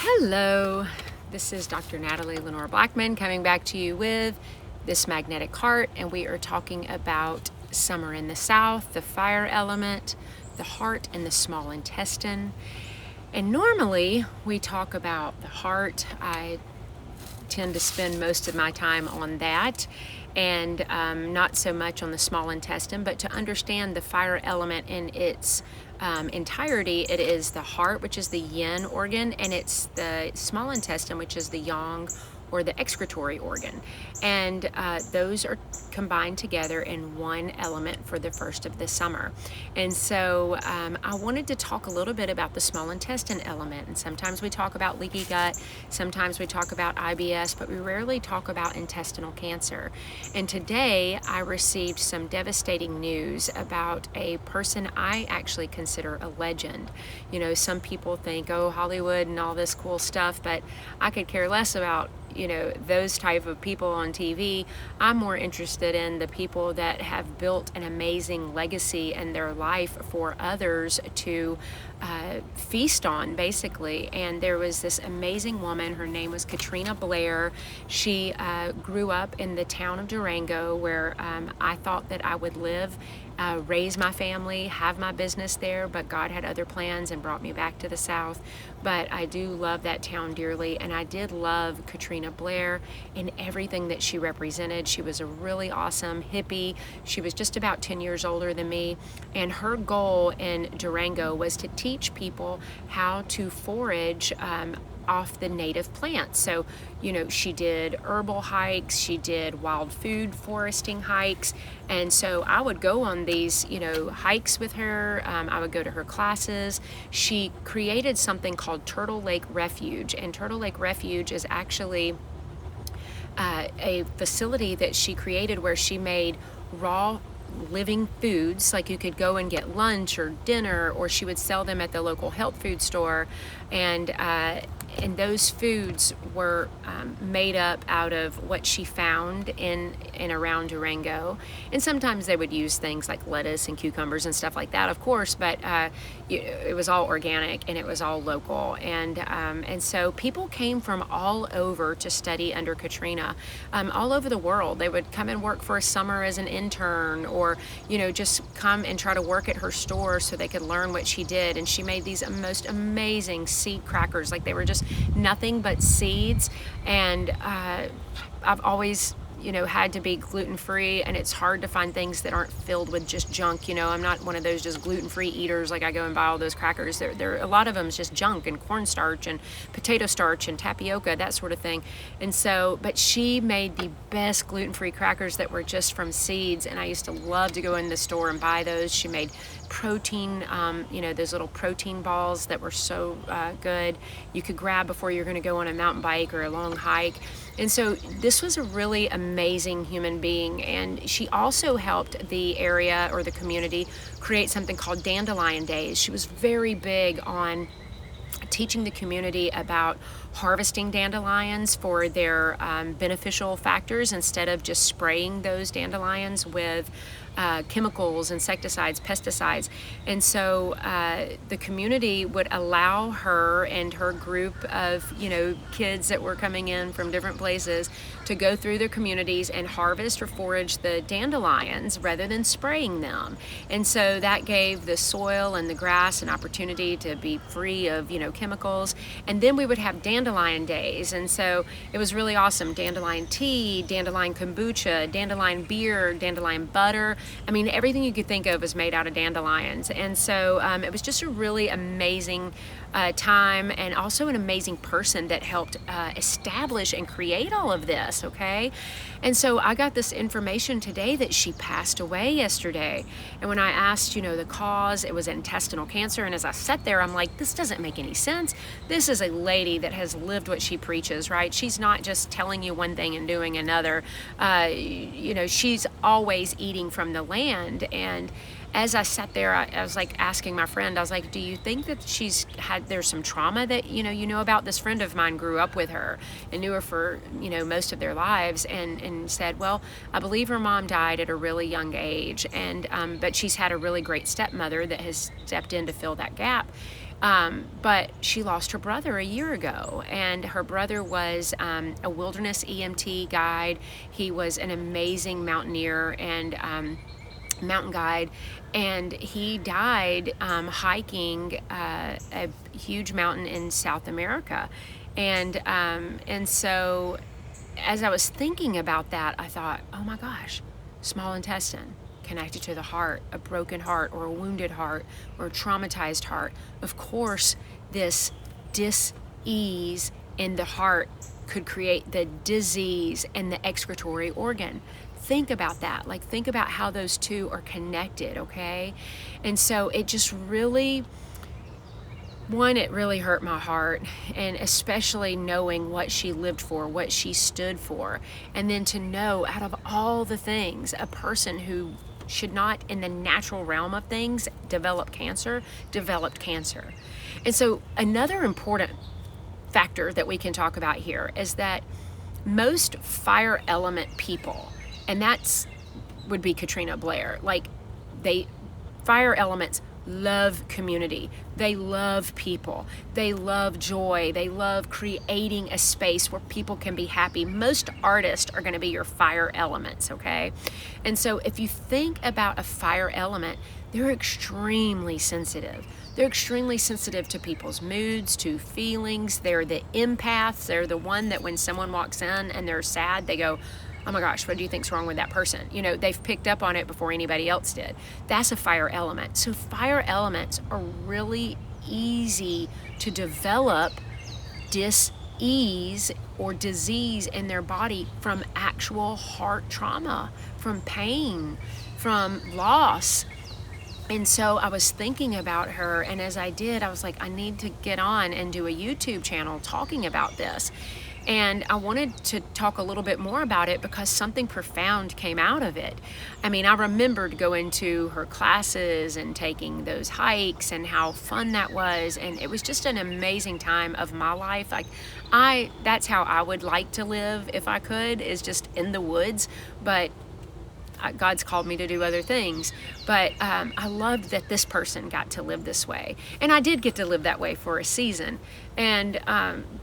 Hello, this is Dr. Natalie Lenore Blackman coming back to you with This Magnetic Heart, and we are talking about summer in the South, the fire element, the heart, and the small intestine. And normally we talk about the heart. I tend to spend most of my time on that and not so much on the small intestine, but to understand the fire element in its entirety, it is the heart, which is the yin organ, and it's the small intestine, which is the yang or the excretory organ. And those are combined together in one element for the first of the summer. And so I wanted to talk a little bit about the small intestine element. And sometimes we talk about leaky gut, sometimes we talk about IBS, but we rarely talk about intestinal cancer. And today I received some devastating news about a person I actually consider a legend. You know, some people think, oh, Hollywood and all this cool stuff, but I could care less about those type of people on TV. I'm more interested in the people that have built an amazing legacy in their life for others to feast on, basically. And there was this amazing woman. Her name was Katrina Blair. She grew up in the town of Durango, where I thought that I would live, raise my family, have my business there, but God had other plans and brought me back to the South. But I do love that town dearly, and I did love Katrina Blair in everything that she represented. She was a really awesome hippie. She was just about 10 years older than me, and her goal in Durango was to teach people how to forage off the native plants. So, she did herbal hikes, she did wild food foresting hikes, and so I would go on these, hikes with her. I would go to her classes. She created something called Turtle Lake Refuge, and Turtle Lake Refuge is actually a facility that she created where she made raw living foods, like you could go and get lunch or dinner, or she would sell them at the local health food store, and those foods were made up out of what she found in and around Durango. And sometimes they would use things like lettuce and cucumbers and stuff like that, of course, but it was all organic and it was all local. And so people came from all over to study under Katrina, all over the world. They would come and work for a summer as an intern, or just come and try to work at her store so they could learn what she did. And she made these most amazing seed crackers, like they were just nothing but seeds. And I've always had to be gluten-free, and it's hard to find things that aren't filled with just junk. I'm not one of those just gluten-free eaters. Like, I go and buy all those crackers. There a lot of them is just junk, and cornstarch and potato starch and tapioca, that sort of thing. And so, but she made the best gluten-free crackers that were just from seeds, and I used to love to go in the store and buy those. She made protein, those little protein balls that were so good. You could grab before you're going to go on a mountain bike or a long hike. And so this was a really amazing human being, and she also helped the area or the community create something called Dandelion Days. She was very big on teaching the community about harvesting dandelions for their beneficial factors, instead of just spraying those dandelions with chemicals, insecticides, pesticides. And so the community would allow her and her group of kids that were coming in from different places to go through their communities and harvest or forage the dandelions rather than spraying them. And so that gave the soil and the grass an opportunity to be free of chemicals. And then we would have dandelion days, and so it was really awesome. Dandelion tea, dandelion kombucha, dandelion beer, dandelion butter. I mean, everything you could think of was made out of dandelions. And so it was just a really amazing time, and also an amazing person that helped establish and create all of this, okay? And so I got this information today that she passed away yesterday. And when I asked, the cause, it was intestinal cancer. And as I sat there, I'm like, this doesn't make any sense. This is a lady that has lived what she preaches, right? She's not just telling you one thing and doing another. She's always eating from the land. And as I sat there, I was like asking my friend, I was like, do you think that there's some trauma that, you know about? This friend of mine grew up with her and knew her for, most of their lives, and said, well, I believe her mom died at a really young age, and but she's had a really great stepmother that has stepped in to fill that gap. But she lost her brother a year ago, and her brother was a wilderness EMT guide. He was an amazing mountaineer and mountain guide, and he died hiking a huge mountain in South America. And so as I was thinking about that, I thought, oh my gosh, small intestine connected to the heart, a broken heart or a wounded heart or a traumatized heart. Of course, this dis-ease in the heart could create the disease in the excretory organ. Think about that. Like, think about how those two are connected, okay? And so it just really, it really hurt my heart, and especially knowing what she lived for, what she stood for. And then to know, out of all the things, a person who should not, in the natural realm of things, developed cancer. And so another important factor that we can talk about here is that most fire element people, and that's would be Katrina Blair, like, fire elements love community. They love people. They love joy. They love creating a space where people can be happy. Most artists are going to be your fire elements, okay? And so if you think about a fire element, they're extremely sensitive. They're extremely sensitive to people's moods, to feelings. They're the empaths. They're the one that when someone walks in and they're sad, they go, oh my gosh, what do you think's wrong with that person? You know, they've picked up on it before anybody else did. That's a fire element. So fire elements are really easy to develop dis-ease or disease in their body from actual heart trauma, from pain, from loss. And so I was thinking about her, and as I did, I was like, I need to get on and do a YouTube channel talking about this. And I wanted to talk a little bit more about it because something profound came out of it. I mean, I remembered going to her classes and taking those hikes and how fun that was. And it was just an amazing time of my life. Like, that's how I would like to live if I could, is just in the woods. But God's called me to do other things. But I loved that this person got to live this way. And I did get to live that way for a season. And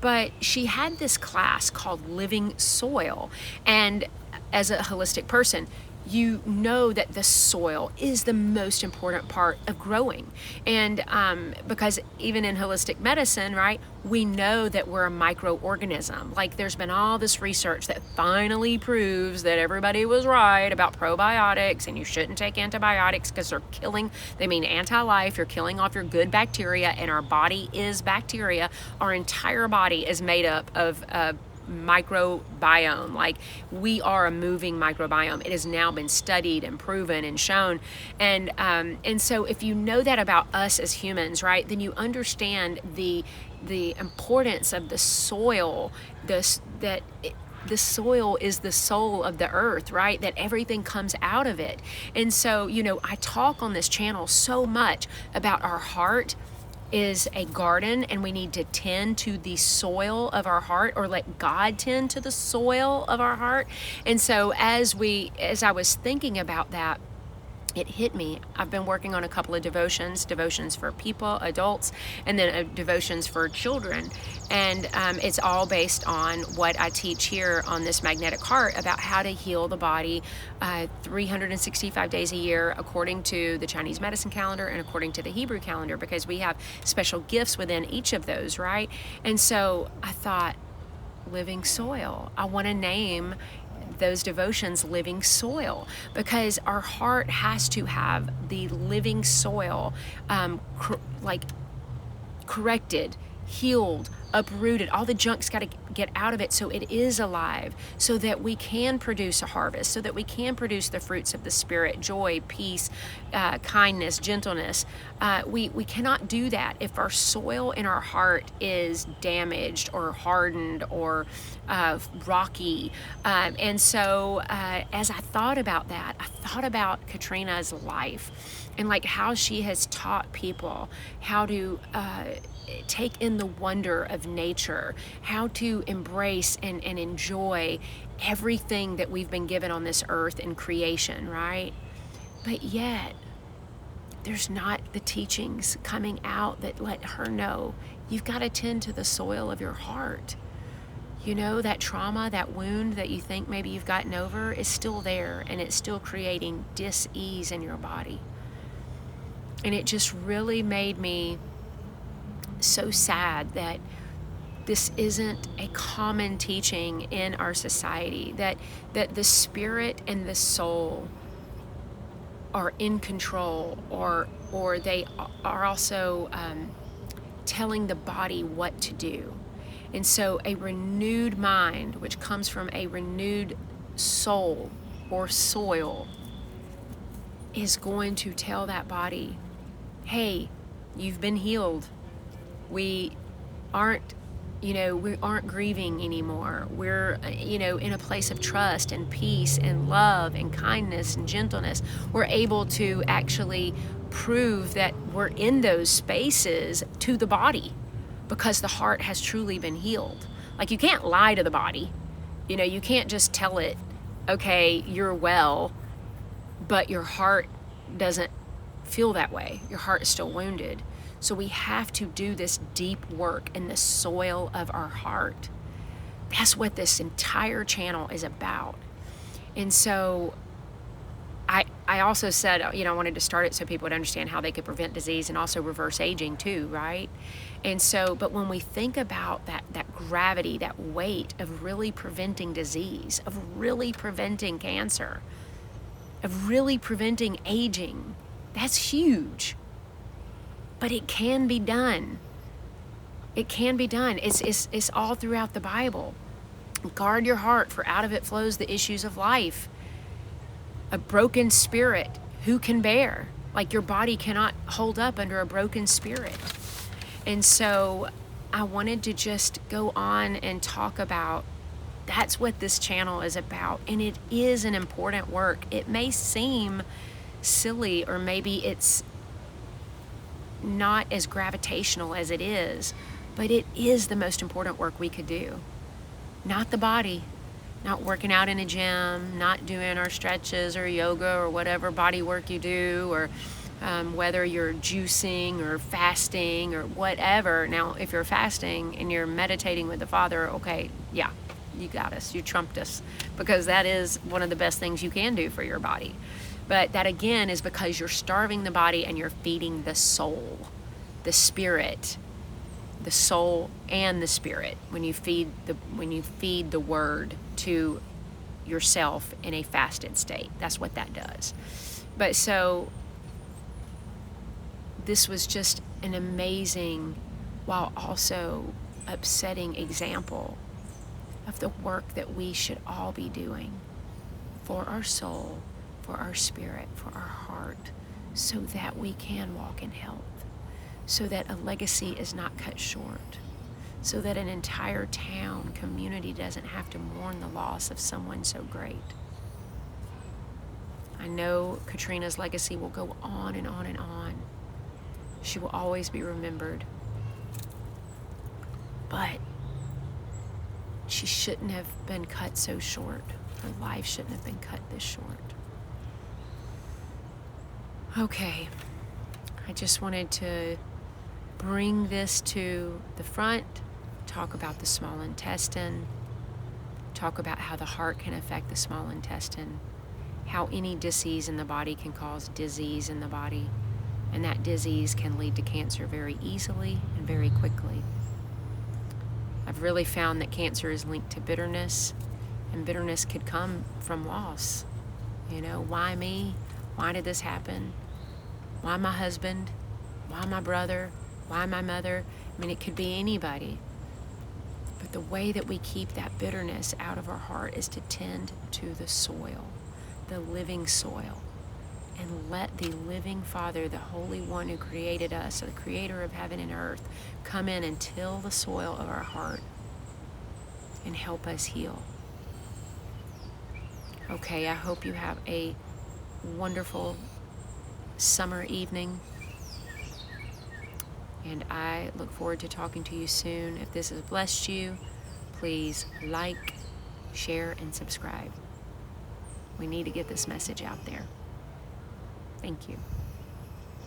but she had this class called Living Soil. And as a holistic person, you know that the soil is the most important part of growing. And because even in holistic medicine, right, we know that we're a microorganism. Like, there's been all this research that finally proves that everybody was right about probiotics, and you shouldn't take antibiotics because they mean anti-life. You're killing off your good bacteria, and our body is bacteria. Our entire body is made up of microbiome. Like, we are a moving microbiome. It has now been studied and proven and shown. And so if you know that about us as humans, right, then you understand the importance of the soil, the soil is the soul of the earth, right? That everything comes out of it. And so, you know, I talk on this channel so much about our heart is a garden, and we need to tend to the soil of our heart, or let God tend to the soil of our heart. And so as I was thinking about that, it hit me. I've been working on a couple of devotions for people, adults, and then devotions for children. And it's all based on what I teach here on this magnetic heart about how to heal the body 365 days a year according to the Chinese medicine calendar and according to the Hebrew calendar, because we have special gifts within each of those, right? And so I thought, Living Soil. I want to name those devotions Living Soil, because our heart has to have the living soil corrected, healed, uprooted. All the junk's got to get out of it so it is alive, so that we can produce a harvest, so that we can produce the fruits of the Spirit: joy, peace, kindness, gentleness. We cannot do that if our soil in our heart is damaged or hardened or rocky. And so as I thought about that, I thought about Katrina's life and like how she has taught people how to take in the wonder of nature, how to embrace and enjoy everything that we've been given on this earth in creation, right? But yet, there's not the teachings coming out that let her know you've got to tend to the soil of your heart. You know, that trauma, that wound that you think maybe you've gotten over is still there, and it's still creating dis-ease in your body. And it just really made me so sad that this isn't a common teaching in our society, that the spirit and the soul are in control, or they are also telling the body what to do. And so a renewed mind, which comes from a renewed soul or soil, is going to tell that body, hey, you've been healed. We aren't grieving anymore. We're, in a place of trust and peace and love and kindness and gentleness. We're able to actually prove that we're in those spaces to the body, because the heart has truly been healed. Like, you can't lie to the body. You can't just tell it, okay, you're well, but your heart doesn't feel that way. Your heart is still wounded. So we have to do this deep work in the soil of our heart. That's what this entire channel is about. And so I also said, I wanted to start it so people would understand how they could prevent disease and also reverse aging too, right? And so, but when we think about that gravity, that weight of really preventing disease, of really preventing cancer, of really preventing aging, that's huge. But it can be done. It can be done. It's all throughout the Bible. Guard your heart, for out of it flows the issues of life. A broken spirit, who can bear? Like, your body cannot hold up under a broken spirit. And so I wanted to just go on and talk about, that's what this channel is about. And it is an important work. It may seem silly, or maybe it's not as gravitational as it is, but it is the most important work we could do. Not the body, not working out in a gym, not doing our stretches or yoga or whatever body work you do, or whether you're juicing or fasting or whatever. Now, if you're fasting and you're meditating with the Father, okay, yeah, you got us, you trumped us, because that is one of the best things you can do for your body. But that, again, is because you're starving the body and you're feeding the soul, the spirit, the soul and the spirit. When you feed the word to yourself in a fasted state, that's what that does. But so this was just an amazing, while also upsetting, example of the work that we should all be doing for our soul, for our spirit, for our heart, so that we can walk in health, so that a legacy is not cut short, so that an entire town, community doesn't have to mourn the loss of someone so great. I know Katrina's legacy will go on and on and on. She will always be remembered. But she shouldn't have been cut so short. Her life shouldn't have been cut this short. Okay, I just wanted to bring this to the front, talk about the small intestine, talk about how the heart can affect the small intestine, how any disease in the body can cause disease in the body, and that disease can lead to cancer very easily and very quickly. I've really found that cancer is linked to bitterness, and bitterness could come from loss. Why me? Why did this happen? Why my husband? Why my brother? Why my mother? It could be anybody. But the way that we keep that bitterness out of our heart is to tend to the soil, the living soil, and let the living Father, the Holy One who created us, the creator of heaven and earth, come in and till the soil of our heart and help us heal. Okay, I hope you have a wonderful summer evening, and I look forward to talking to you soon. If this has blessed you, please like, share, and subscribe. We need to get this message out there. Thank you.